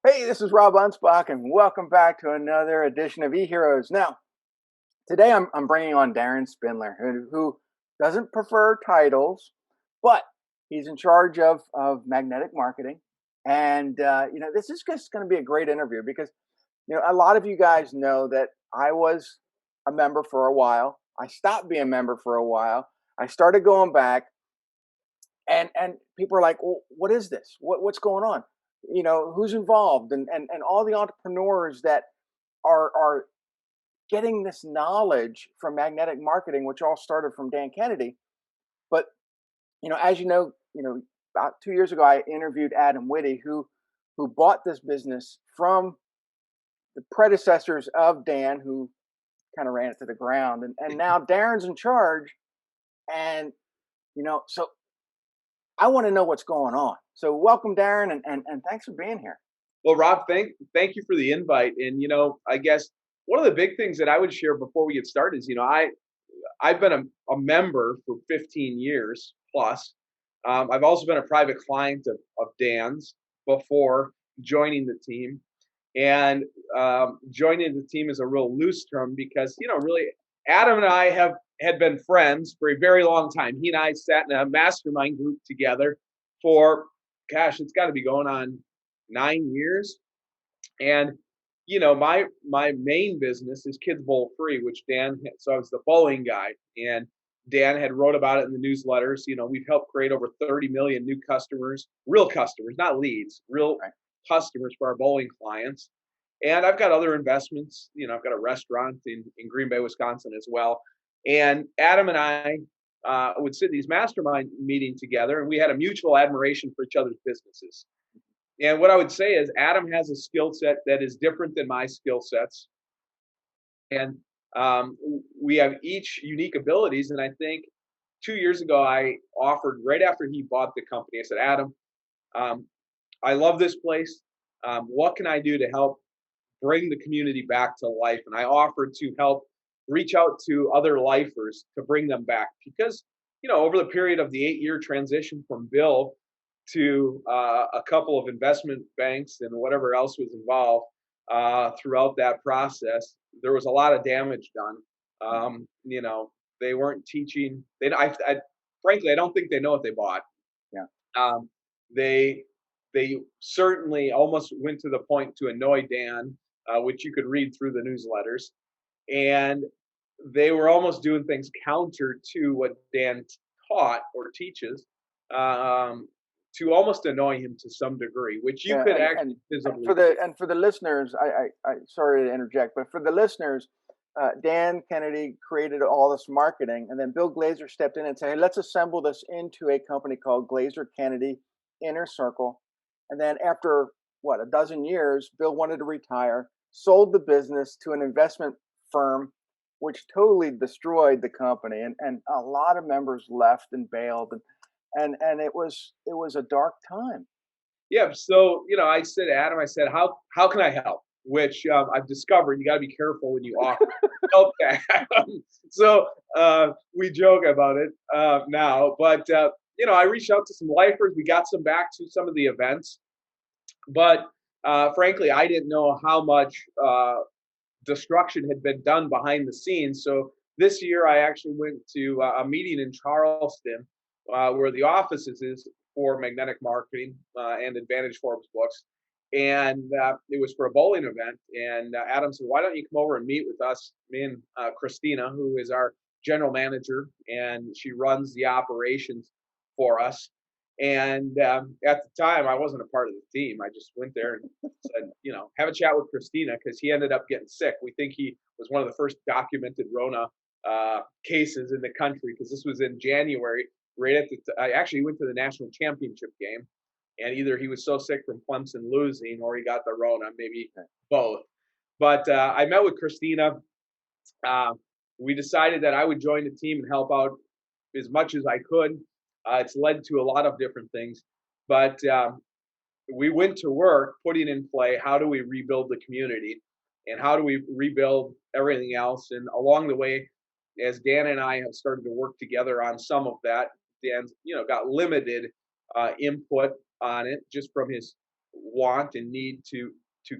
Hey, this is Rob Anspach, and welcome back to another edition of eHeroes. Now, today I'm bringing on Darin Spindler, who doesn't prefer titles, but he's in charge of magnetic marketing. And this is just going to be a great interview because a lot of you guys know that I was a member for a while. I stopped being a member for a while. I started going back, and people are like, well, what is this? What's going on? Who's involved, and all the entrepreneurs that are getting this knowledge from magnetic marketing, which all started from Dan Kennedy. But as about 2 years ago, I interviewed Adam Whitty, who bought this business from the predecessors of Dan, who kind of ran it to the ground, and now Darren's in charge. And so I want to know what's going on. So welcome, Darin, and thanks for being here. Well, Rob, thank you for the invite. And I guess one of the big things that I would share before we get started is, I've been a member for 15 years plus. I've also been a private client of Dan's before joining the team. And joining the team is a real loose term because, really, Adam and I had been friends for a very long time. He and I sat in a mastermind group together for, gosh, it's got to be going on 9 years. And my main business is Kids Bowl Free, which so I was the bowling guy, and Dan had wrote about it in the newsletters. We've helped create over 30 million new customers, real customers, not leads, real customers for our bowling clients. And I've got other investments. I've got a restaurant in Green Bay, Wisconsin as well. And Adam and I would sit in these mastermind meetings together, and we had a mutual admiration for each other's businesses. And what I would say is Adam has a skill set that is different than my skill sets. And we have each unique abilities. And I think 2 years ago, I offered right after he bought the company, I said, Adam, I love this place. What can I do to help bring the community back to life? And I offered to help reach out to other lifers to bring them back because, over the period of the 8-year transition from Bill to a couple of investment banks and whatever else was involved throughout that process, there was a lot of damage done. They weren't teaching. Frankly, I don't think they know what they bought. Yeah. They certainly almost went to the point to annoy Dan, which you could read through the newsletters, and they were almost doing things counter to what Dan taught or teaches. To almost annoy him to some degree, which you could actually visibly. For the listeners, I sorry to interject, but for the listeners, Dan Kennedy created all this marketing, and then Bill Glazer stepped in and said, "Hey, let's assemble this into a company called Glazer Kennedy Inner Circle." And then after a dozen years, Bill wanted to retire, sold the business to an investment firm, which totally destroyed the company, and a lot of members left and bailed, and it was a dark time. Yeah. So I said to Adam, I said, how can I help? Which I've discovered you got to be careful when you offer help. So we joke about it now, but I reached out to some lifers. We got some back to some of the events, but frankly, I didn't know how much destruction had been done behind the scenes. So this year, I actually went to a meeting in Charleston where the offices is for magnetic marketing and Advantage Forbes books. And it was for a bowling event. And Adam said, why don't you come over and meet with us, me and Christina, who is our general manager, and she runs the operations for us. And at the time, I wasn't a part of the team. I just went there and said, have a chat with Christina because he ended up getting sick. We think he was one of the first documented Rona cases in the country because this was in January. Right at I actually went to the national championship game, and either he was so sick from Clemson losing or he got the Rona, maybe both. But I met with Christina. We decided that I would join the team and help out as much as I could. It's led to a lot of different things, but we went to work putting in play how do we rebuild the community and how do we rebuild everything else. And along the way, as Dan and I have started to work together on some of that, Dan, got limited input on it just from his want and need to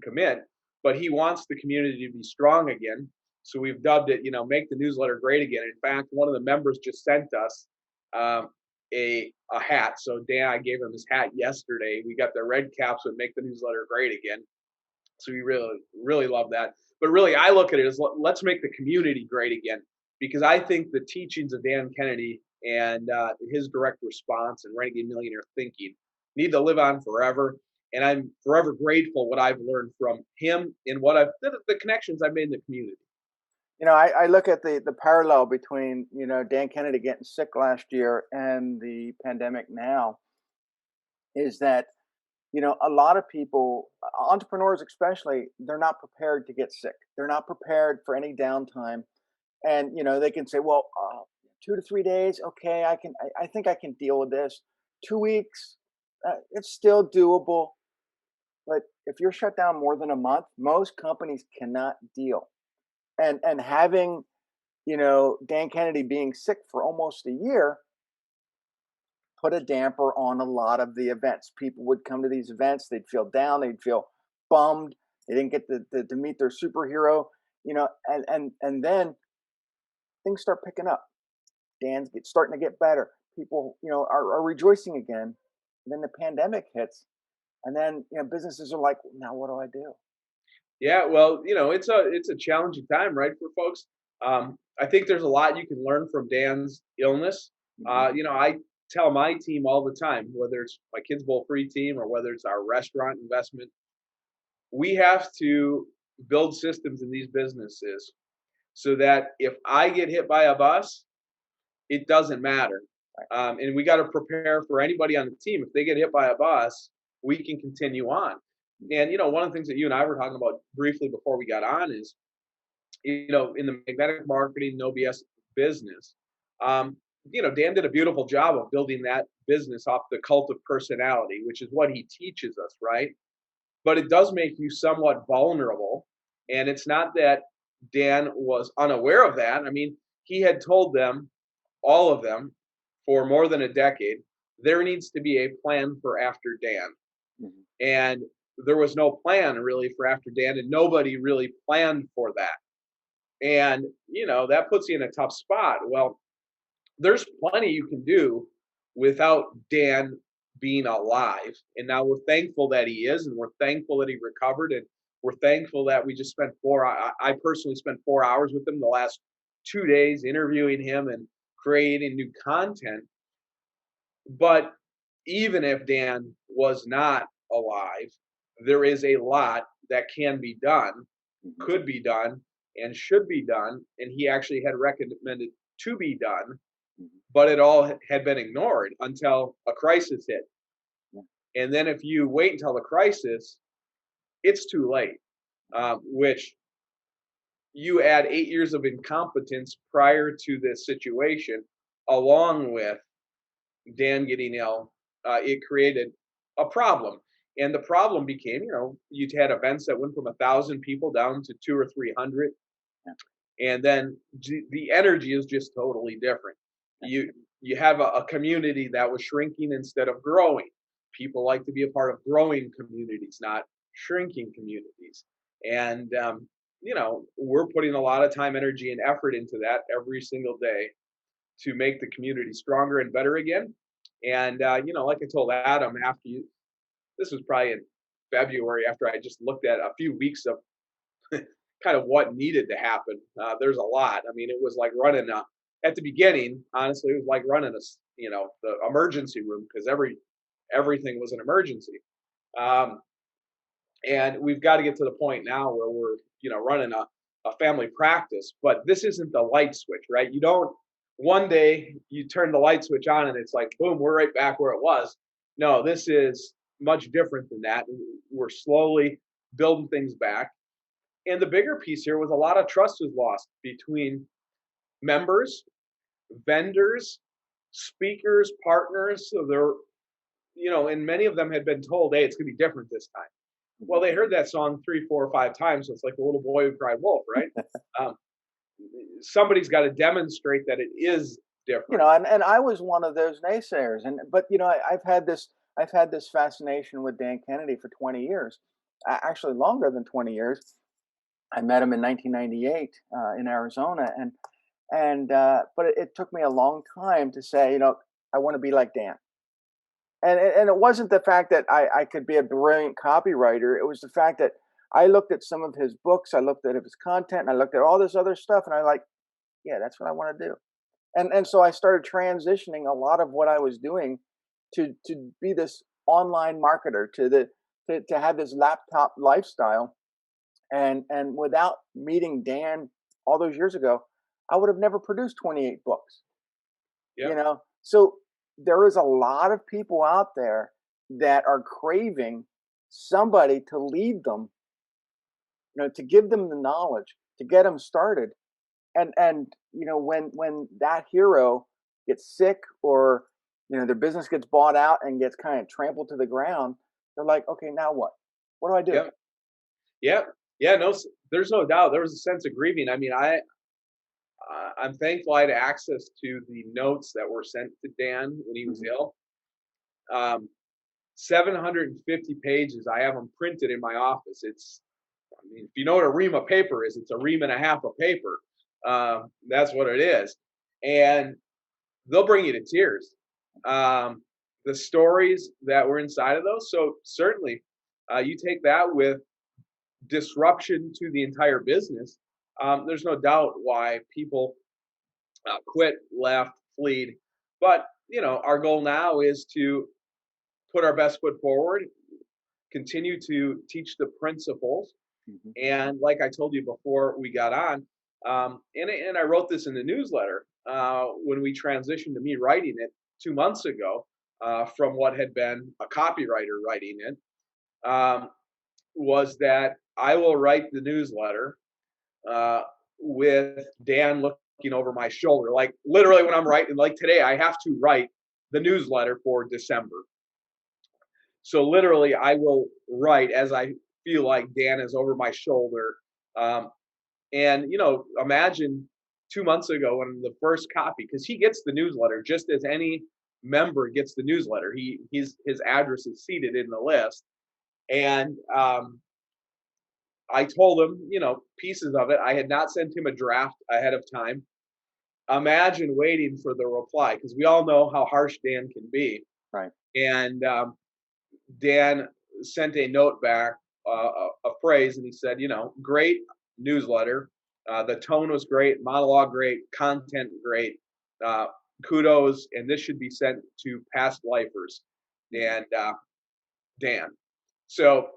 commit, but he wants the community to be strong again. So we've dubbed it, make the newsletter great again. In fact, one of the members just sent us um, a hat. So Dan, I gave him his hat yesterday. We got the red caps with "Make the Newsletter Great Again." So we really love that. But really, I look at it as let's make the community great again, because I think the teachings of Dan Kennedy and his direct response and Renegade Millionaire thinking need to live on forever. And I'm forever grateful what I've learned from him and the connections I've made in the community. I look at the parallel between, Dan Kennedy getting sick last year and the pandemic now is that, a lot of people, entrepreneurs especially, they're not prepared to get sick. They're not prepared for any downtime. And, they can say, well, 2 to 3 days. Okay. I think I can deal with this. 2 weeks. It's still doable. But if you're shut down more than a month, most companies cannot deal. And having, Dan Kennedy being sick for almost a year put a damper on a lot of the events. People would come to these events, they'd feel down, they'd feel bummed, they didn't get to meet their superhero, and then things start picking up. Starting to get better. People, are rejoicing again. And then the pandemic hits, and then businesses are like, now what do I do? Yeah, well, it's a challenging time, right, for folks. I think there's a lot you can learn from Dan's illness. Mhm. I tell my team all the time, whether it's my Kids Bowl free team or whether it's our restaurant investment, we have to build systems in these businesses so that if I get hit by a bus, it doesn't matter. And we got to prepare for anybody on the team. If they get hit by a bus, we can continue on. And one of the things that you and I were talking about briefly before we got on is, in the magnetic marketing no BS business, Dan did a beautiful job of building that business off the cult of personality, which is what he teaches us, right? But it does make you somewhat vulnerable. And it's not that Dan was unaware of that. I mean, he had told them, all of them, for more than a decade, there needs to be a plan for after Dan. Mhm. And there was no plan really for after Dan, and nobody really planned for that. And, that puts you in a tough spot. Well, there's plenty you can do without Dan being alive. And now we're thankful that he is, and we're thankful that he recovered, and we're thankful that we just spent I personally spent 4 hours with him the last 2 days interviewing him and creating new content. But even if Dan was not alive, there is a lot that can be done, Mhm. could be done, and should be done. And he actually had recommended to be done, Mhm. but it all had been ignored until a crisis hit. Yeah. And then if you wait until the crisis, it's too late, which you add 8 years of incompetence prior to this situation, along with Dan getting ill, it created a problem. And the problem became, you'd had events that went from 1,000 people down to 2 or 300, Yeah. and then the energy is just totally different. You have a community that was shrinking instead of growing. People like to be a part of growing communities, not shrinking communities. And we're putting a lot of time, energy, and effort into that every single day to make the community stronger and better again. And like I told Adam, this was probably in February, after I just looked at a few weeks of kind of what needed to happen. There's a lot. I mean, it was like running at the beginning. Honestly, it was like running the emergency room, because everything was an emergency. Um, and we've got to get to the point now where we're running a family practice. But this isn't the light switch, right? You don't one day you turn the light switch on and it's like boom, we're right back where it was. No, this is much different than that. We're slowly building things back. And the bigger piece here was a lot of trust was lost between members, vendors, speakers, partners. So there, and many of them had been told, hey, it's going to be different this time. Well, they heard that song 3, 4, or 5 times. So it's like the little boy who cried wolf, right? um, Somebody's got to demonstrate that it is different. And I was one of those naysayers. But I've had this I've had this fascination with Dan Kennedy for 20 years, actually longer than 20 years. I met him in 1998 in Arizona, and but it took me a long time to say, I want to be like Dan. And it wasn't the fact that I could be a brilliant copywriter. It was the fact that I looked at some of his books, I looked at his content, and I looked at all this other stuff, and I like, yeah, that's what I want to do. And so I started transitioning a lot of what I was doing to be this online marketer, to have this laptop lifestyle. And without meeting Dan all those years ago, I would have never produced 28 books. Yep. So there is a lot of people out there that are craving somebody to lead them, to give them the knowledge, to get them started. And when that hero gets sick, or their business gets bought out and gets kind of trampled to the ground, they're like, okay, now what do I do? Yep. Yep. Yeah. No, there's no doubt. There was a sense of grieving. I mean, I'm thankful I had access to the notes that were sent to Dan when he was ill. 750 pages. I have them printed in my office. I mean, if you know what a ream of paper is, it's a ream and a half of paper. That's what it is. And they'll bring you to tears. The stories that were inside of those. So certainly, you take that with disruption to the entire business. There's no doubt why people quit, left, fled. But our goal now is to put our best foot forward, continue to teach the principles, and like I told you before we got on, and I wrote this in the newsletter when we transitioned to me writing it 2 months ago from what had been a copywriter writing it, was that I will write the newsletter with Dan looking over my shoulder. Like literally when I'm writing, like today, I have to write the newsletter for December. So literally I will write as I feel like Dan is over my shoulder. And imagine 2 months ago when the first copy, because he gets the newsletter just as any member gets the newsletter. His address is seated in the list. And I told him, pieces of it. I had not sent him a draft ahead of time. Imagine waiting for the reply, because we all know how harsh Dan can be. Right. And Dan sent a note back, a phrase, and he said, great newsletter. The tone was great, monologue great, content great. Kudos, and this should be sent to past lifers. And Dan. So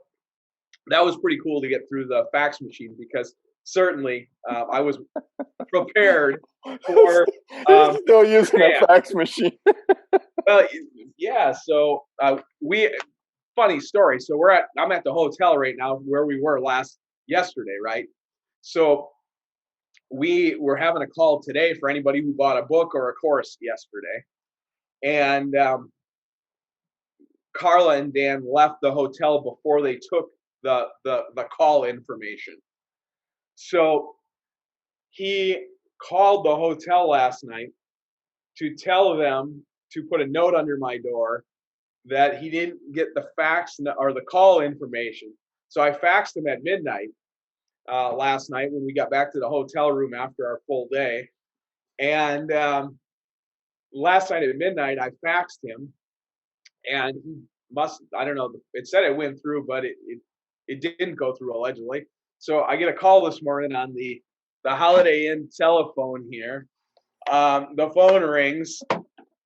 that was pretty cool to get through the fax machine, because certainly I was prepared for still using Dan. a fax machine. Yeah. So funny story. So I'm at the hotel right now where we were yesterday, right? So we were having a call today for anybody who bought a book or a course yesterday, and Carla and Dan left the hotel before they took the call information. So he called the hotel last night to tell them to put a note under my door that he didn't get the fax or the call information. So I faxed him at midnight last night when we got back to the hotel room after our full day. And last night at midnight, I faxed him, and he I don't know, it said it went through, but it didn't go through allegedly. So I get a call this morning on the Holiday Inn telephone here. The phone rings,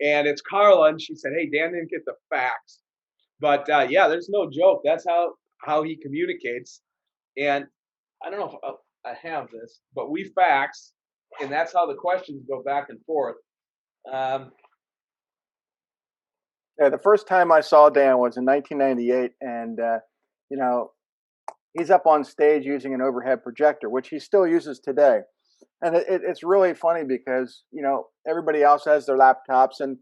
and it's Carla, and she said, "Hey, Dan didn't get the fax." But yeah, there's no joke. That's how he communicates. And I don't know if I have this, but we fax, and that's how the questions go back and forth. Yeah, the first time I saw Dan was in 1998, and he's up on stage using an overhead projector, which he still uses today. And it's really funny because everybody else has their laptops, and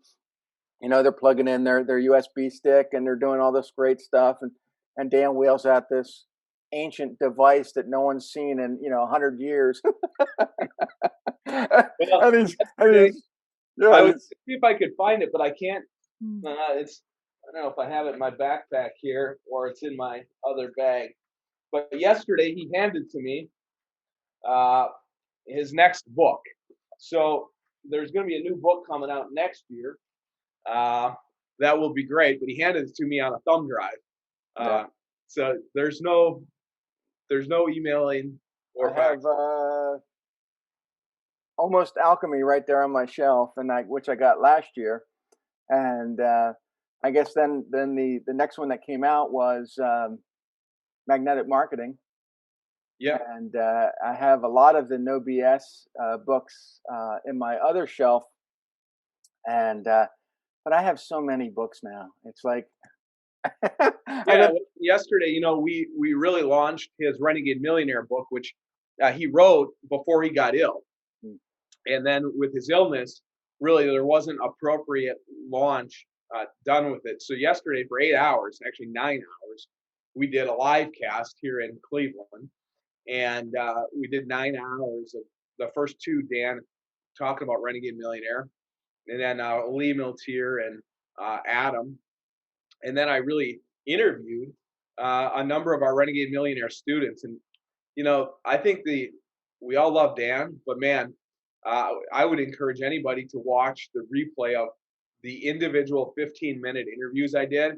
they're plugging in their USB stick, and they're doing all this great stuff, and Dan wheels out this ancient device that no one's seen in 100 years. Well, and he's I would yeah, see if I could find it, but I can't. It's don't know if I have it in my backpack here or it's in my other bag. But yesterday he handed to me uh, his next book. So there's going to be a new book coming out next year. Uh, that will be great. But he handed it to me on a thumb drive. Yeah. Uh, so there's no emailing I or have fax. Almost Alchemy right there on my shelf, and which I got last year. And I guess then the next one that came out was Magnetic Marketing, Yep. and I have a lot of the No BS books in my other shelf, and but I have so many books now. It's like I Yeah. got Yesterday, we really launched his Renegade Millionaire book, which he wrote before he got ill. And then with his illness, really there wasn't appropriate launch done with it. So yesterday for 8 hours, actually 9 hours, we did a live cast here in Cleveland, and we did 9 hours of the first two Dan talking about Renegade Millionaire, and then Lee Miltier and Adam, and then I really interviewed a number of our Renegade Millionaire students, and I think the we all love Dan, but man, I would encourage anybody to watch the replay of the individual 15-minute interviews I did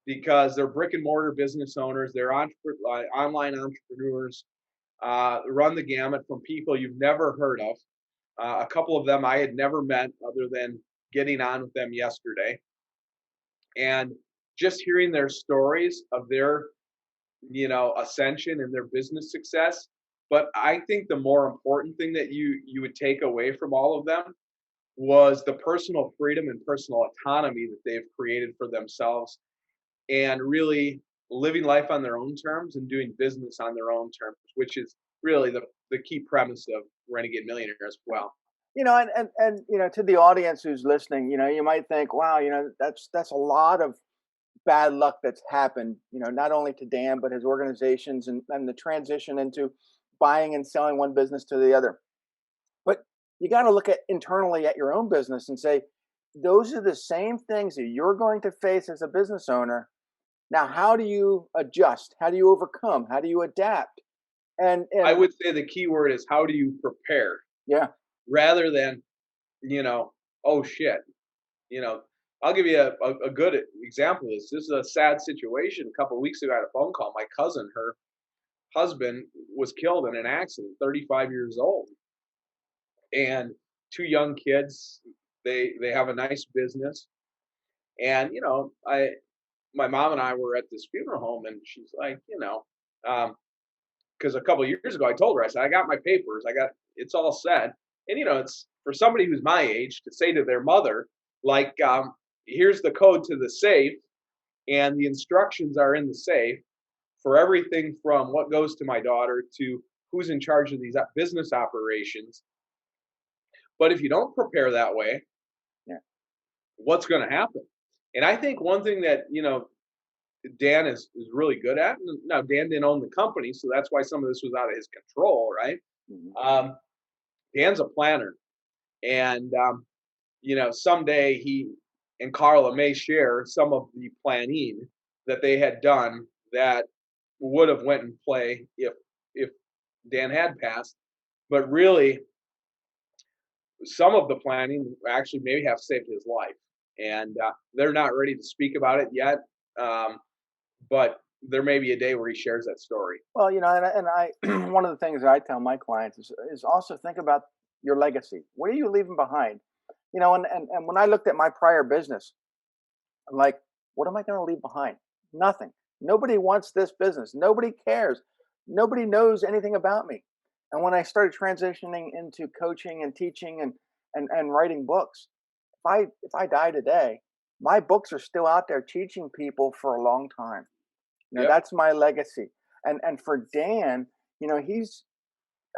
because they're brick and mortar business owners, they're online entrepreneurs, run the gamut from people you've never heard of. A couple of them I had never met other than getting on with them yesterday, and just hearing their stories of their ascension and their business success. But I think the more important thing that you would take away from all of them was the personal freedom and personal autonomy that they've created for themselves, and really living life on their own terms and doing business on their own terms, which is really the key premise of Renegade Millionaire as well. and to the audience who's listening, you might think, wow, that's a lot of bad luck that's happened, not only to Dan, but his organizations and the transition into buying and selling one business to the other. But you got to look at internally at your own business and say, those are the same things that you're going to face as a business owner. Now, how do you adjust? How do you overcome? How do you adapt? I And would say the key word is how do you prepare yeah, rather than, oh shit, you know, I'll give you a good example of this. This is a sad situation. A couple of weeks ago, I had a phone call. My cousin, her husband, was killed in an accident, 35 years old, and two young kids. They have a nice business, and I my mom and I were at this funeral home, and she's like, because a couple of years ago, I told her, I said, I got my papers, it's all set, and it's for somebody who's my age to say to their mother, like, here's the code to the safe and the instructions are in the safe for everything from what goes to my daughter to who's in charge of these business operations. But if you don't prepare that way, yeah, what's going to happen? And I think one thing that Dan is really good at. Now Dan didn't own the company, so that's why some of this was out of his control, right? mhm, Dan's a planner, and someday he and Carla may share some of the planning that they had done that would have went in play if Dan had passed. But really, some of the planning actually maybe have saved his life, and they're not ready to speak about it yet. Um, but there may be a day where he shares that story. well, one of the things that I tell my clients is also think about your legacy. What are you leaving behind? And when I looked at my prior business, I'm like, what am I going to leave behind? Nothing. Nobody wants this business. Nobody cares. Nobody knows anything about me. And when I started transitioning into coaching and teaching and writing books, if I die today, my books are still out there teaching people for a long time. Yep. That's my legacy. And for Dan, he's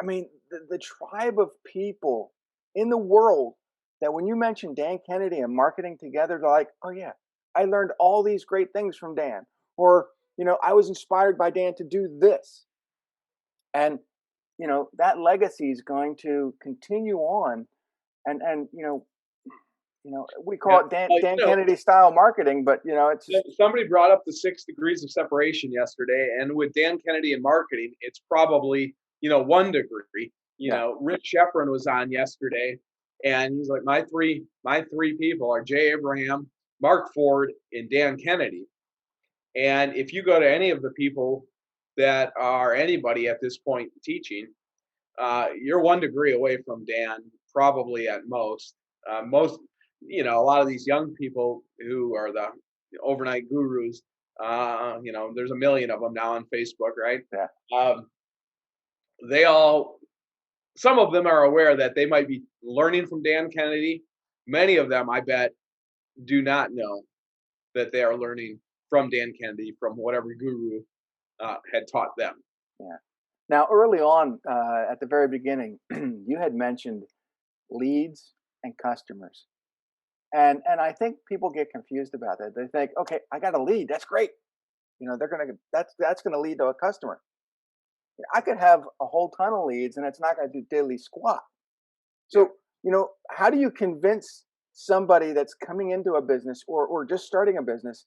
I mean, the tribe of people in the world that when you mention Dan Kennedy and marketing together, they're like, oh, yeah, I learned all these great things from Dan. Or, I was inspired by Dan to do this. And, that legacy is going to continue on. And we Yeah. call it Dan, Well, Dan Kennedy style marketing, but it's somebody brought up the 6 degrees of separation yesterday, and with Dan Kennedy in marketing, it's probably 1 degree. yeah, Rich Sheffrin was on yesterday, and he's like, my three people are Jay Abraham, Mark Ford, and Dan Kennedy. And if you go to any of the people that are anybody at this point teaching, you're 1 degree away from Dan, probably at most. A lot of these young people who are the overnight gurus, there's a million of them now on Facebook, right? yeah. Um, they all, some of them are aware that they might be learning from Dan Kennedy. Many of them, I bet, do not know that they are learning from Dan Kennedy, from whatever guru had taught them. Yeah. Now, early on, at the very beginning, you had mentioned leads and customers, and I think people get confused about that. They think, okay, I got a lead, that's great. They're gonna that's gonna lead to a customer. I could have a whole ton of leads, and it's not gonna do diddly squat. Yeah. So, how do you convince somebody that's coming into a business or just starting a business,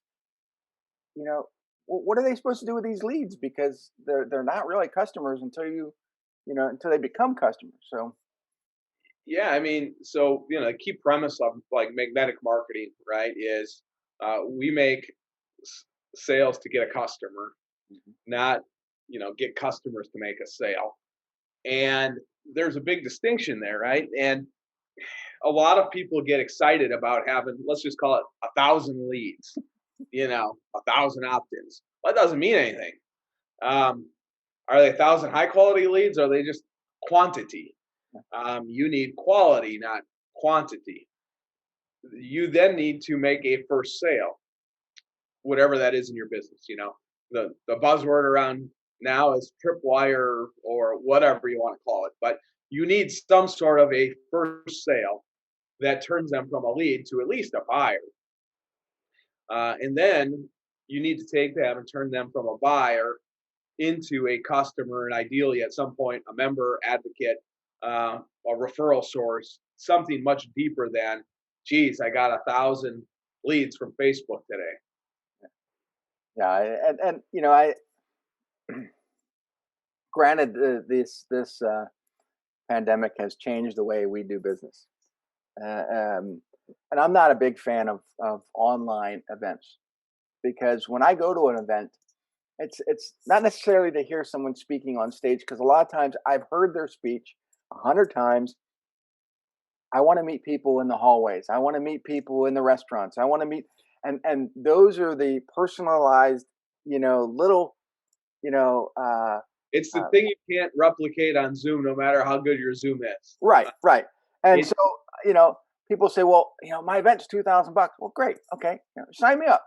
what are they supposed to do with these leads? Because they're not really customers until they become customers. So Yeah, I mean, so the key premise of like magnetic marketing, right, is we make sales to get a customer, mhm, not get customers to make a sale. And there's a big distinction there, right? And a lot of people get excited about having, let's just call it 1,000 leads, 1,000 opt-ins. Well, that doesn't mean anything. Um, are they 1,000 high quality leads? Or are they just quantity? You need quality, not quantity. You then need to make a first sale, whatever that is in your business. The buzzword around now is tripwire or whatever you want to call it, but you need some sort of a first sale that turns them from a lead to at least a buyer. And then you need to take them and turn them from a buyer into a customer, and ideally at some point a member, advocate, a referral source, something much deeper than, geez, I got 1,000 leads from Facebook today. yeah, and I granted this pandemic has changed the way we do business, uh, um, and I'm not a big fan of online events because when I go to an event, it's not necessarily to hear someone speaking on stage because a lot of times I've heard their speech 100 times. I want to meet people in the hallways. I want to meet people in the restaurants. I want to meet, and those are the personalized, little, you know, uh, It's the uh, thing you can't replicate on Zoom, no matter how good your Zoom is. right, right. And It, so, people say, well, my event's $2,000. Well, great, okay, sign me up.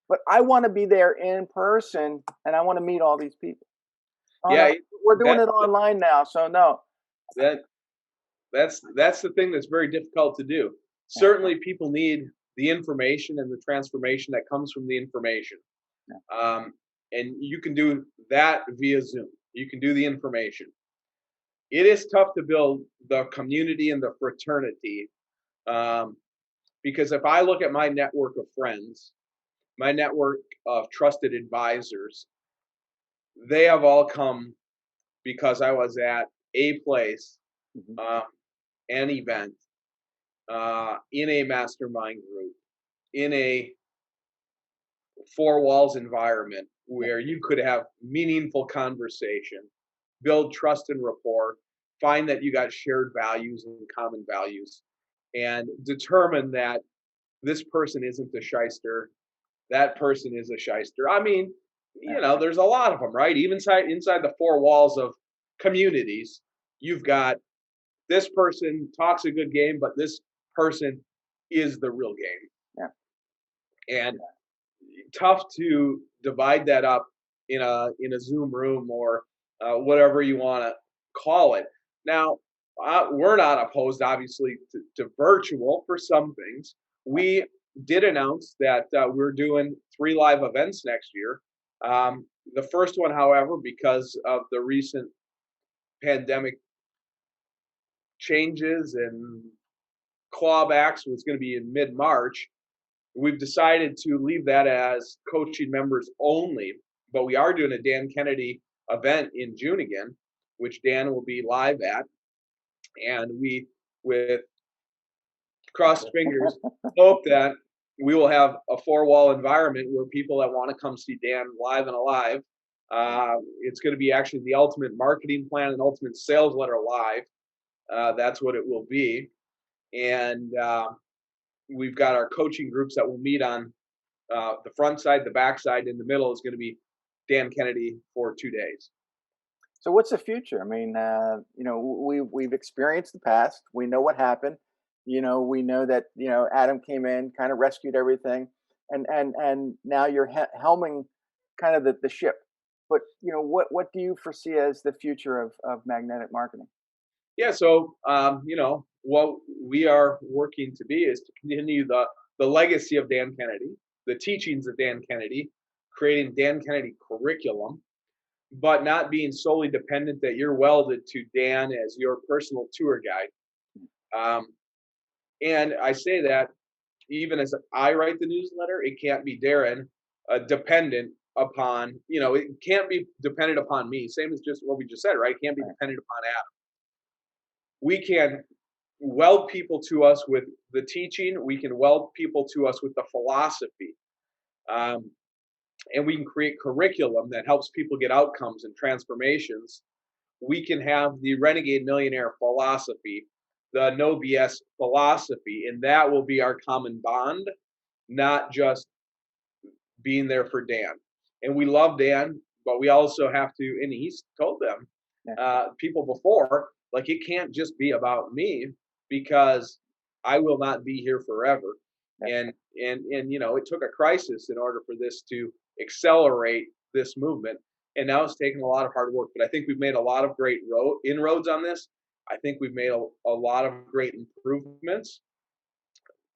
But I want to be there in person, and I want to meet all these people. Oh yeah, no, we're doing that it online now, so no. that that's the thing that's very difficult to do. Yeah, Certainly, people need the information and the transformation that comes from the information. yeah, Um, and you can do that via Zoom. You can do the information. It is tough to build the community and the fraternity, um, because if I look at my network of friends, my network of trusted advisors, they have all come because I was at a place, mhm, um, an event, in a mastermind group, in a four walls environment yeah, where you could have meaningful conversation, build trust and rapport, find that you got shared values and common values, and determine that this person isn't a shyster, that person is a shyster. I mean, yeah, there's a lot of them, right? Even inside the four walls of communities, you've got this person talks a good game, but this person is the real game. yeah, And tough to divide that up in a Zoom room or whatever you want to call it. Now, we're not opposed, obviously, to virtual for some things. yeah. We did announce that we're doing 3 live events next year. The first one, however, because of the recent pandemic changes and clawbacks was going to be in mid-March. We've decided to leave that as coaching members only, but we are doing a Dan Kennedy event in June again, which Dan will be live at. And we, with crossed fingers, hope that we will have a four-wall environment where people that want to come see Dan live and alive. It's going to be actually the ultimate marketing plan and ultimate sales letter live. That's what it will be. And we've got our coaching groups that will meet on the front side, the back side, in the middle is going to be Dan Kennedy for 2 days. So what's the future? I mean, we've experienced the past. We know what happened. We know that Adam came in, kind of rescued everything, and now you're helming kind of the ship. But what do you foresee as the future of magnetic marketing? Yeah, so what we are working to be is to continue the legacy of Dan Kennedy, the teachings of Dan Kennedy, creating Dan Kennedy curriculum, but not being solely dependent that you're welded to Dan as your personal tour guide. And I say that even as I write the newsletter, it can't be Darin dependent upon, it can't be dependent upon me. Same as just what we just said, right? It can't be dependent upon Adam. We can weld people to us with the teaching. We can weld people to us with the philosophy. And we can create curriculum that helps people get outcomes and transformations. We can have the Renegade Millionaire philosophy, the no BS philosophy, and that will be our common bond, not just being there for Dan. And we love Dan, but we also have to, and he's told them, people before, like, it can't just be about me, because I will not be here forever. And it took a crisis in order for this to accelerate this movement. And now it's taken a lot of hard work, but I think we've made a lot of great inroads on this. I think we've made a lot of great improvements.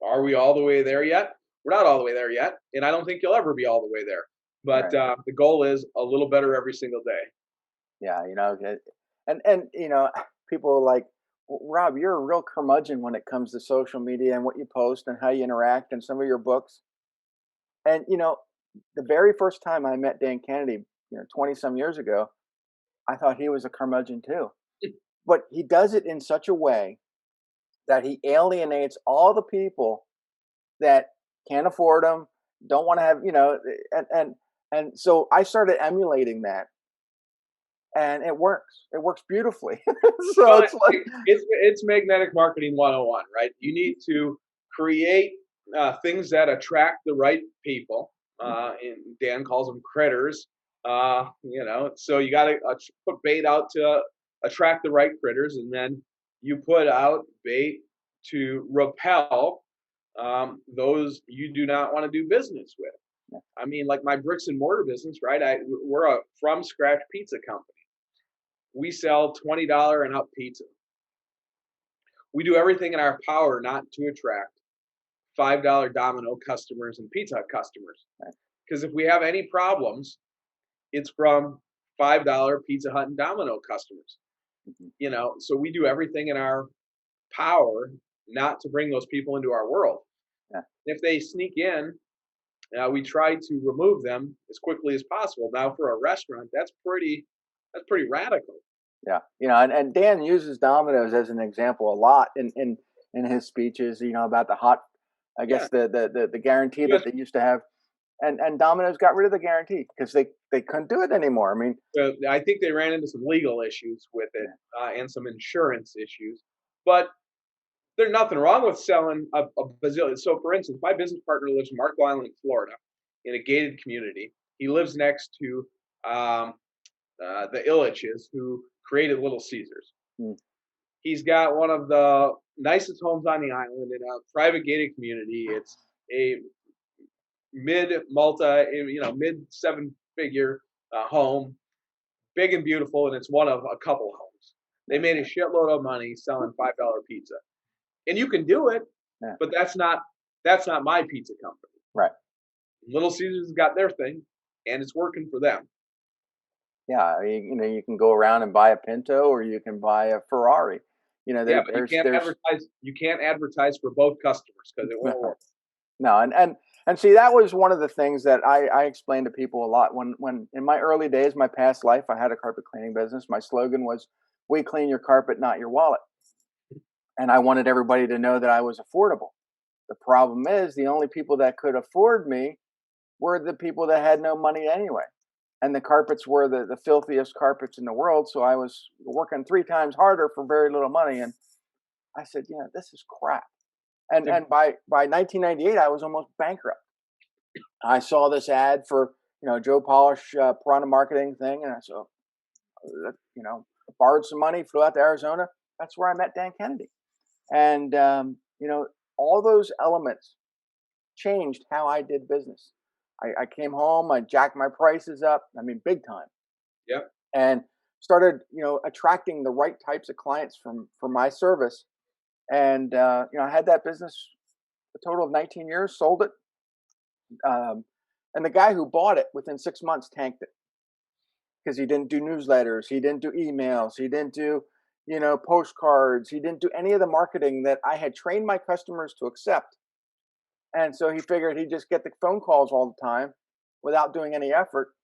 Are we all the way there yet? We're not all the way there yet, and I don't think you'll ever be all the way there. But the goal is a little better every single day. Yeah, and people are like, "Well, Rob, you're a real curmudgeon when it comes to social media and what you post and how you interact and some of your books." And the very first time I met Dan Kennedy, 20 some years ago, I thought he was a curmudgeon too. But he does it in such a way that he alienates all the people that can't afford them, don't want to have, and so I started emulating that, and it works. It works beautifully. So Well, it's like, it's magnetic marketing 101, right? You need to create things that attract the right people. And Dan calls them critters. So you got to put bait out to attract the right critters, and then you put out bait to repel those you do not want to do business with. yeah, I mean, like my bricks and mortar business, right? We're a from scratch pizza company. We sell $20 and up pizza. We do everything in our power not to attract $5 Domino customers and Pizza Hut customers. Because if we have any problems, it's from $5 Pizza Hut and Domino customers. So we do everything in our power not to bring those people into our world. yeah. If they sneak in, we try to remove them as quickly as possible. Now, for a restaurant, that's pretty radical. Yeah, and Dan uses Domino's as an example a lot in his speeches. About the hot, I guess the guarantee that they used to have, and Domino's got rid of the guarantee because they couldn't do it anymore. I mean, I think they ran into some legal issues with it and some insurance issues, but there's nothing wrong with selling a bazillion. So, for instance, my business partner lives in Marco Island, Florida, in a gated community. He lives next to the Illiches, who created Little Caesars. He's got one of the nicest homes on the island in a private gated community. It's a mid seven-figure home, big and beautiful, and it's one of a couple homes. They made a shitload of money selling $5 pizza, and you can do it, but that's not my pizza company. Right. Little Caesars got their thing, and it's working for them. Yeah, you can go around and buy a Pinto, or you can buy a Ferrari. Yeah, but there's you can't advertise for both customers because it won't work. no, and see, that was one of the things that I explained to people a lot when in my early days, my past life, I had a carpet cleaning business. My slogan was, "We clean your carpet, not your wallet," and I wanted everybody to know that I was affordable. The problem is, the only people that could afford me were the people that had no money anyway, and the carpets were the filthiest carpets in the world. So I was working 3 times harder for very little money, and I said, "Yeah, this is crap." And by 1998, I was almost bankrupt. I saw this ad for Joe Polish Piranha marketing thing, and I said, borrowed some money, flew out to Arizona. That's where I met Dan Kennedy, and all those elements changed how I did business. I came home, I jacked my prices up. I mean, big time, Yep. and started attracting the right types of clients from my service. And I had that business a total of 19 years, sold it. And the guy who bought it within 6 months tanked it because he didn't do newsletters, he didn't do emails, he didn't do postcards, he didn't do any of the marketing that I had trained my customers to accept. And so he figured he'd just get the phone calls all the time without doing any effort,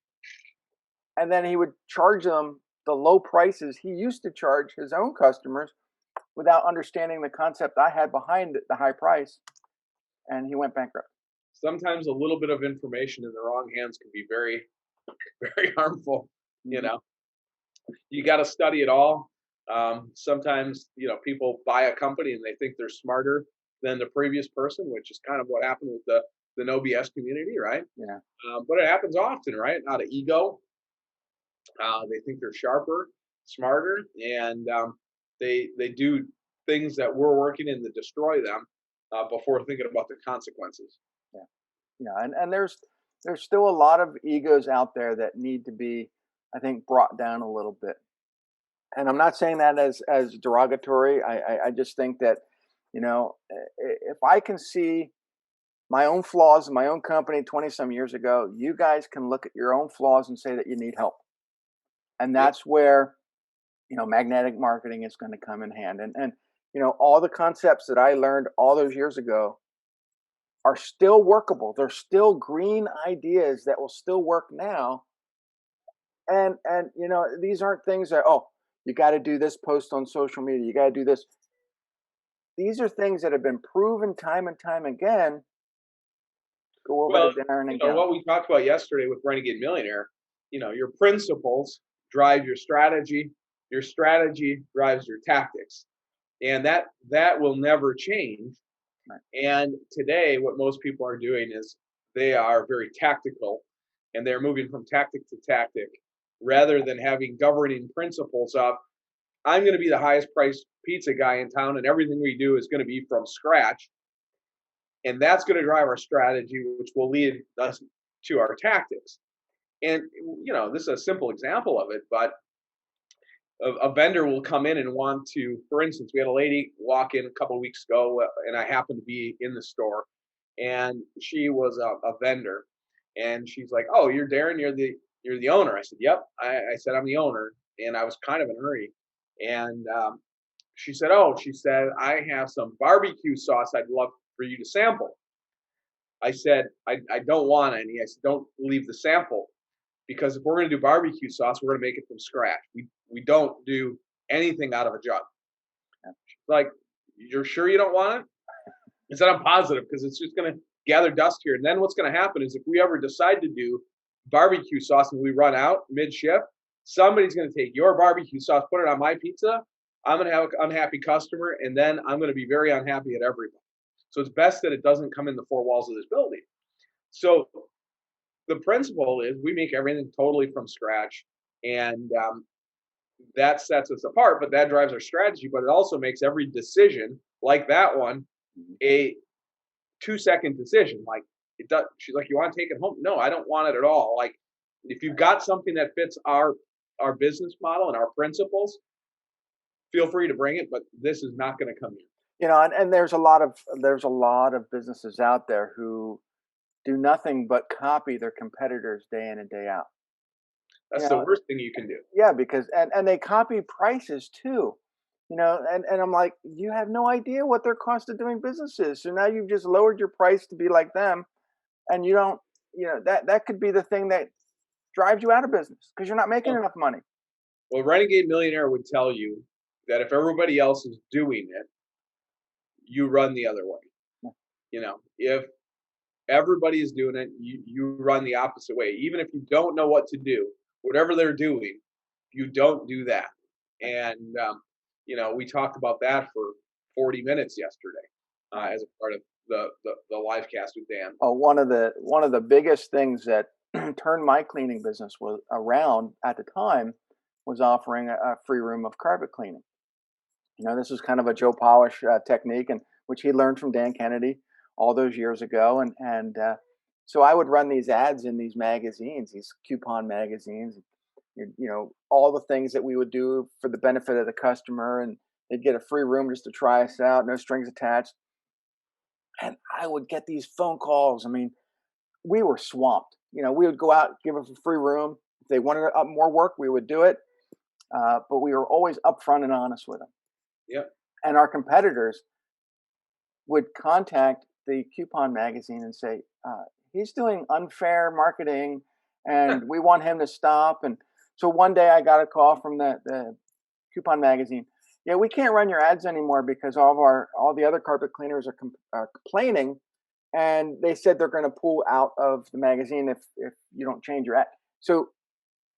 and then he would charge them the low prices he used to charge his own customers without understanding the concept I had behind the high price, and he went bankrupt. Sometimes a little bit of information in the wrong hands can be very, very harmful. You Mhm. know, you got to study it all. Sometimes, people buy a company and they think they're smarter than the previous person, which is kind of what happened with the no BS community, right? Yeah. But it happens often, right? Out of ego, they think they're sharper, smarter, and they do things that we're working in to destroy them before thinking about the consequences. Yeah. Yeah. And there's still a lot of egos out there that need to be, I think, brought down a little bit. And I'm not saying that as derogatory. I just think that, if I can see my own flaws in my own company 20 some years ago, you guys can look at your own flaws and say that you need help. And Yep. that's where, magnetic marketing is going to come in hand. And all the concepts that I learned all those years ago are still workable. They're still green ideas that will still work now. And these aren't things that, oh, you got to do this post on social media, you got to do this. These are things that have been proven time and time again. Go over Well, to Darin and go. what we talked about yesterday with Renegade Millionaire, your principles drive your strategy drives your tactics, and that will never change. Right. And today, what most people are doing is they are very tactical, and they're moving from tactic to tactic rather than having governing principles of I'm going to be the highest priced pizza guy in town, and everything we do is going to be from scratch. And that's going to drive our strategy, which will lead us to our tactics. And, this is a simple example of it, but a vendor will come in and want to, for instance, we had a lady walk in a couple of weeks ago, and I happened to be in the store, and she was a vendor, and she's like, "Oh, you're Darin, you're the owner." I said, "Yep." I said, "I'm the owner," and I was kind of in a hurry, and she said, "Oh," she said, "I have some barbecue sauce I'd love for you to sample." I said, I don't want any. I said, "Don't leave the sample because if we're going to do barbecue sauce, we're going to make it from scratch. We don't do anything out of a jug." Like, "You're sure you don't want it?" I said, "I'm positive because it's just going to gather dust here. And then what's going to happen is if we ever decide to do barbecue sauce and we run out mid shift, somebody's going to take your barbecue sauce, put it on my pizza. I'm going to have an unhappy customer, and then I'm going to be very unhappy at everybody. So it's best that it doesn't come in the four walls of this building." So the principle is we make everything totally from scratch, and that sets us apart. But that drives our strategy. But it also makes every decision, like that one, a 2-second decision. Like it does. She's like, "You want to take it home?" "No, I don't want it at all." Like if you've got something that fits our business model and our principles, feel free to bring it. But this is not going to come in. And there's a lot of businesses out there who do nothing but copy their competitors day in and day out. You That's the know, worst thing you can do. yeah, because and they copy prices too. and I'm like, you have no idea what their cost of doing business is. So now you've just lowered your price to be like them, and you don't, that could be the thing that drives you out of business because you're not making Well, enough money. Renegade Millionaire would tell you that if everybody else is doing it, you run the other way. If everybody is doing it, you run the opposite way. Even if you don't know what to do, whatever they're doing, you don't do that. And we talked about that for 40 minutes yesterday as a part of the live cast with Dan. Oh, one of the biggest things that turned my cleaning business was around at the time was offering a free room of carpet cleaning. This was kind of a Joe Polish technique, and which he learned from Dan Kennedy all those years ago, and so I would run these ads in these magazines, these coupon magazines, all the things that we would do for the benefit of the customer, and they'd get a free room just to try us out, no strings attached. And I would get these phone calls. I mean, we were swamped. We would go out, give them a free room. If they wanted more work, we would do it. But we were always upfront and honest with them. Yep. And our competitors would contact the coupon magazine and say, he's doing unfair marketing and we want him to stop. And so one day I got a call from the coupon magazine. Yeah, we can't run your ads anymore because all the other carpet cleaners are complaining, and they said they're going to pull out of the magazine if you don't change your ad. So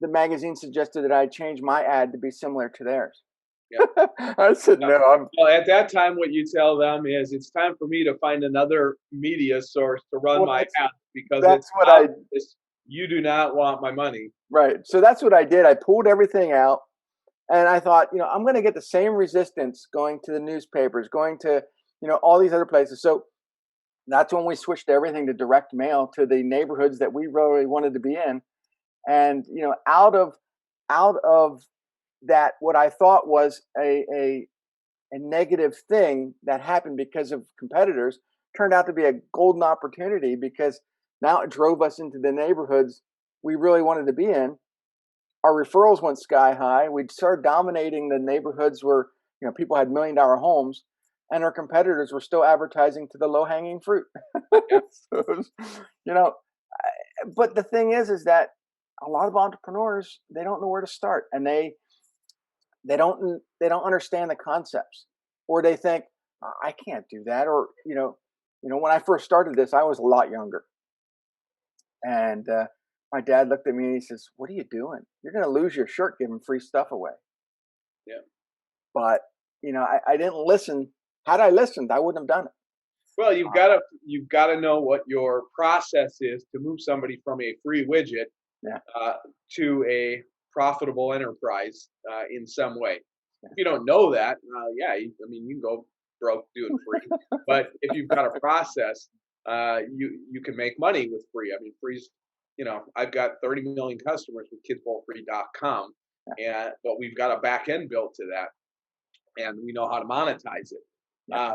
the magazine suggested that I change my ad to be similar to theirs. Yeah. I said, no, Well, at that time, what you tell them is it's time for me to find another media source to run my ad because that's it's what obvious you do not want my money. Right. So that's what I did. I pulled everything out, and I thought, I'm going to get the same resistance going to the newspapers, going to, all these other places. So that's when we switched everything to direct mail to the neighborhoods that we really wanted to be in. And, out of that, what I thought was a negative thing that happened because of competitors turned out to be a golden opportunity, because now it drove us into the neighborhoods we really wanted to be in. Our referrals went sky high. We started dominating the neighborhoods where people had $1 million homes, and our competitors were still advertising to the low hanging fruit. Yeah. So, you know, but the thing is that a lot of entrepreneurs, they don't know where to start, and they don't understand the concepts, or they think, I can't do that, or when I first started this, I was a lot younger, and my dad looked at me and he says, "What are you doing? You're going to lose your shirt giving free stuff away." Yeah. But I didn't listen. Had I listened, I wouldn't have done it. Well, you've got to know what your process is to move somebody from a free widget Yeah. to a profitable enterprise in some way. If you don't know that, you can go broke doing free. But if you've got a process, you can make money with free. I mean, free's, I've got 30 million customers with kidsbowlfree.com, but we've got a back end built to that, and we know how to monetize it. Yeah.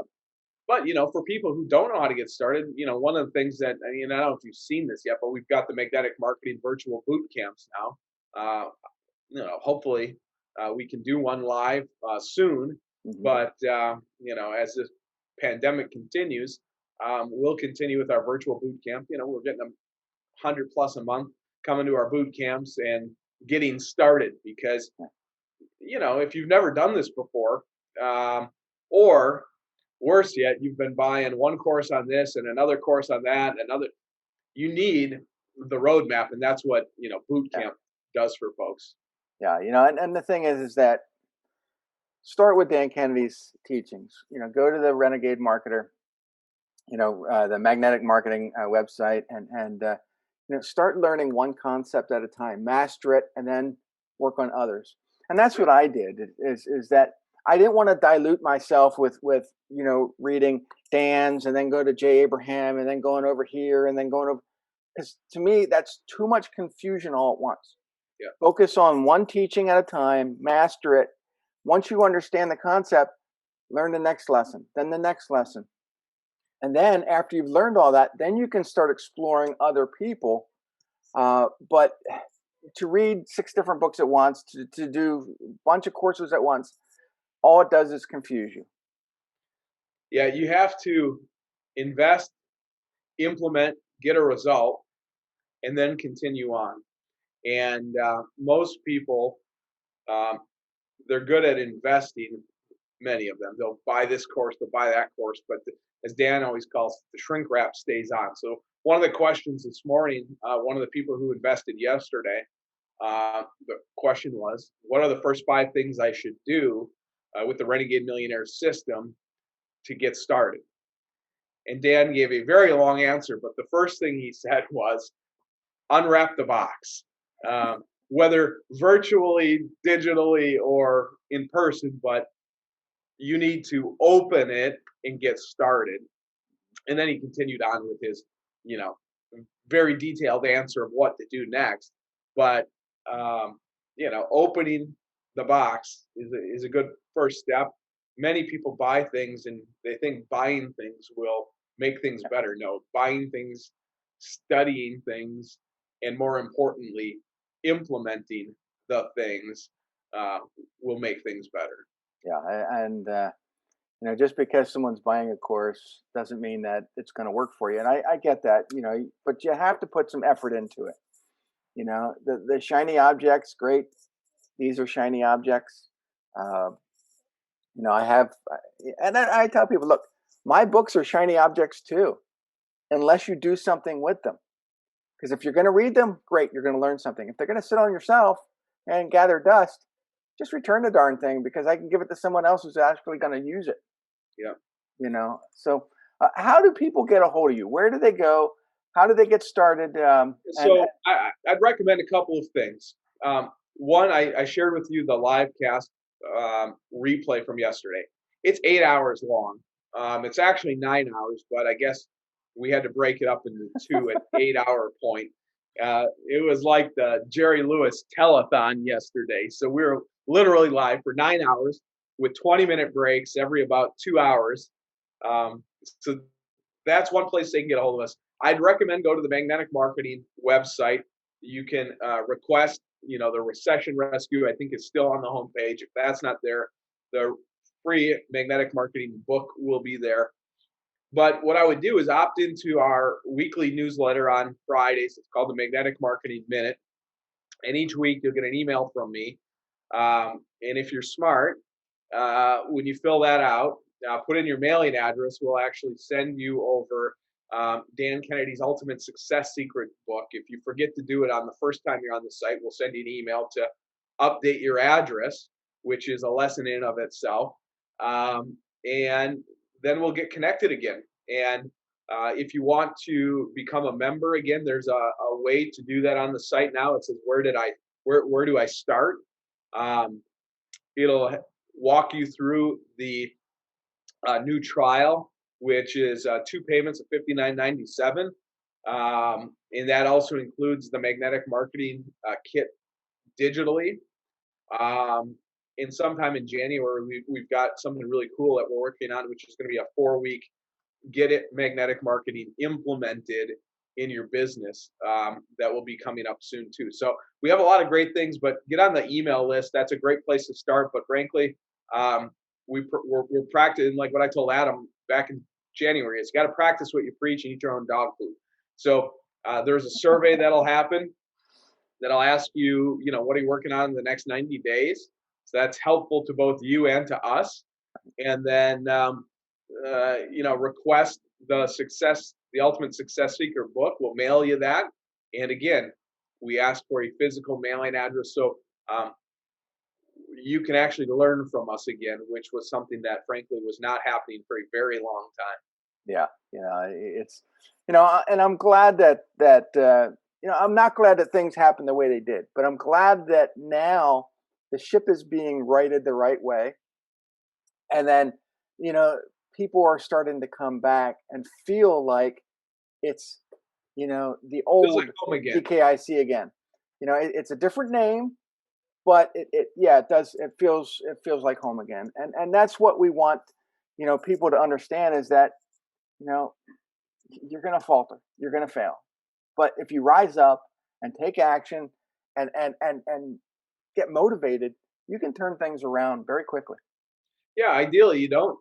But for people who don't know how to get started, one of the things that, I don't know if you've seen this yet, but we've got the Magnetic Marketing virtual boot camps now. Hopefully we can do one live soon. Mhm. But as this pandemic continues, we'll continue with our virtual boot camp. We're getting 100 plus a month coming to our boot camps and getting started, because if you've never done this before, or worse yet, you've been buying one course on this and another course on that, you need the roadmap, and that's what boot camp does for folks. Yeah, and the thing is that start with Dan Kennedy's teachings. Go to the Renegade Marketer, the magnetic marketing website, and start learning one concept at a time, master it, and then work on others. And that's what I did. Is that I didn't want to dilute myself with reading Dan's and then go to Jay Abraham and then going over here and then going over, because to me that's too much confusion all at once. Yeah. Focus on one teaching at a time, master it. Once you understand the concept, learn the next lesson, then the next lesson. And then after you've learned all that, then you can start exploring other people. But to read 6 different books at once, to do a bunch of courses at once, all it does is confuse you. Yeah, you have to invest, implement, get a result, and then continue on. And most people, um, they're good at investing. Many of them, they'll buy this course, they'll buy that course, but as Dan always calls it, the shrink wrap stays on. So one of the questions this morning, one of the people who invested yesterday, the question was, what are the first 5 things I should do with the Renegade Millionaire system to get started? And Dan gave a very long answer, but the first thing he said was, unwrap the box. Whether virtually, digitally, or in person, but you need to open it and get started. And then he continued on with his, you know, very detailed answer of what to do next. But opening the box is a good first step. Many people buy things and they think buying things will make things better. No, buying things, studying things, and more importantly, implementing the things will make things better. Yeah, and just because someone's buying a course doesn't mean that it's going to work for you. And I get that, but you have to put some effort into it. The shiny objects, great. These are shiny objects. Uh, I have, and I tell people, look, my books are shiny objects too, unless you do something with them. Because if you're going to read them, great, you're going to learn something. If they're going to sit on yourself and gather dust, just return the darn thing, because I can give it to someone else who's actually going to use it. Yeah. So how do people get a hold of you? Where do they go? How do they get started? I'd recommend a couple of things. One, I shared with you the live cast replay from yesterday. It's 8 hours long. It's actually 9 hours, but I guess we had to break it up into two at 8 hour point. It was like the Jerry Lewis telethon yesterday. So we were literally live for 9 hours with 20-minute breaks every about 2 hours. So that's one place they can get a hold of us. I'd recommend go to the Magnetic Marketing website. You can request, the Recession Rescue. I think is still on the homepage. If that's not there, the free Magnetic Marketing book will be there. But what I would do is opt into our weekly newsletter on Fridays. It's called the Magnetic Marketing Minute. And each week you'll get an email from me. And if you're smart, when you fill that out, put in your mailing address. We'll actually send you over Dan Kennedy's Ultimate Success Secret book. If you forget to do it on the first time you're on the site, we'll send you an email to update your address, which is a lesson in of itself. And then we'll get connected again. And if you want to become a member again, there's a way to do that on the site now. It says, where do I start? It'll walk you through the new trial, which is 2 payments of $59.97. And that also includes the Magnetic Marketing Kit digitally. And sometime in January, we've got something really cool that we're working on, which is going to be a 4-week Get It Magnetic Marketing implemented in your business that will be coming up soon too. So we have a lot of great things, but get on the email list. That's a great place to start. But frankly, we're practicing, like what I told Adam back in January, is you got to practice what you preach and eat your own dog food. So there's a survey that'll happen that'll ask you, what are you working on in the next 90 days? So that's helpful to both you and to us. And then, request the Ultimate Success Seeker book. We'll mail you that. And again, we ask for a physical mailing address. So you can actually learn from us again, which was something that frankly was not happening for a very long time. Yeah. It's, and I'm glad that I'm not glad that things happened the way they did, but I'm glad that now the ship is being righted the right way. And then, people are starting to come back and feel like it's, the old like home again. DKIC again. It's a different name, but it does. It feels like home again. And that's what we want, people to understand, is that, you're going to falter, you're going to fail. But if you rise up and take action and get motivated, you can turn things around very quickly. Yeah, ideally, you don't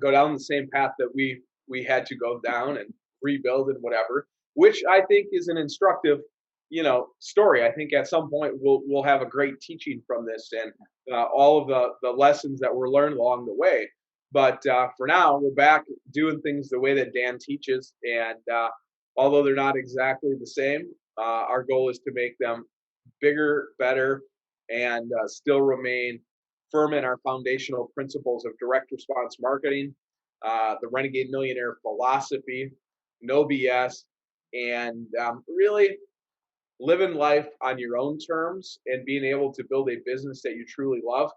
go down the same path that we had to go down and rebuild and whatever, which I think is an instructive, story. I think at some point we'll have a great teaching from this and all of the lessons that were learned along the way. But for now, we're back doing things the way that Dan teaches, and although they're not exactly the same, our goal is to make them bigger, better, and still remain firm in our foundational principles of direct response marketing, the Renegade Millionaire philosophy, no BS, and really living life on your own terms and being able to build a business that you truly love.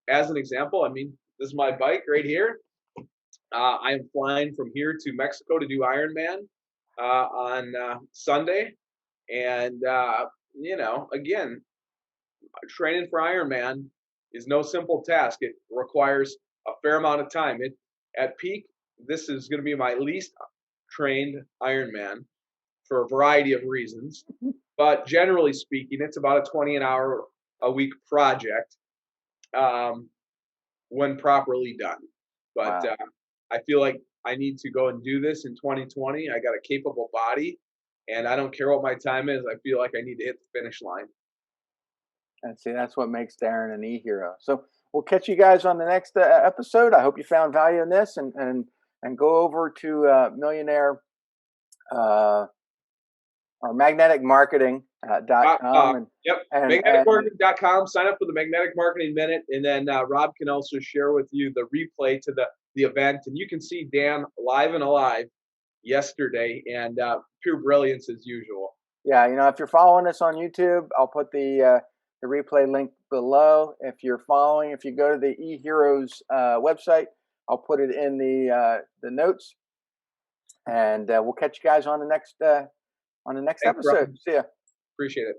As an example, I mean, this is my bike right here. I am flying from here to Mexico to do Ironman on Sunday. And, again, training for Ironman is no simple task. It requires a fair amount of time. At peak, this is going to be my least trained Ironman for a variety of reasons. But generally speaking, it's about a 20 an hour a week project um, when properly done. But Wow. I feel like I need to go and do this in 2020. I got a capable body, and I don't care what my time is. I feel like I need to hit the finish line. And see, that's what makes Darin an e-hero. So we'll catch you guys on the next episode. I hope you found value in this, and go over to Millionaire uh, or magnetic marketing .com Yep, and magneticmarketing.com. Sign up for the Magnetic Marketing Minute, and then Rob can also share with you the replay to the event, and you can see Dan live and alive yesterday, and pure brilliance as usual. yeah, if you're following us on YouTube, I'll put the replay link below. If you go to the eHeroes website, I'll put it in the notes, and we'll catch you guys on the next Thanks, Rob. episode. See ya. Appreciate it.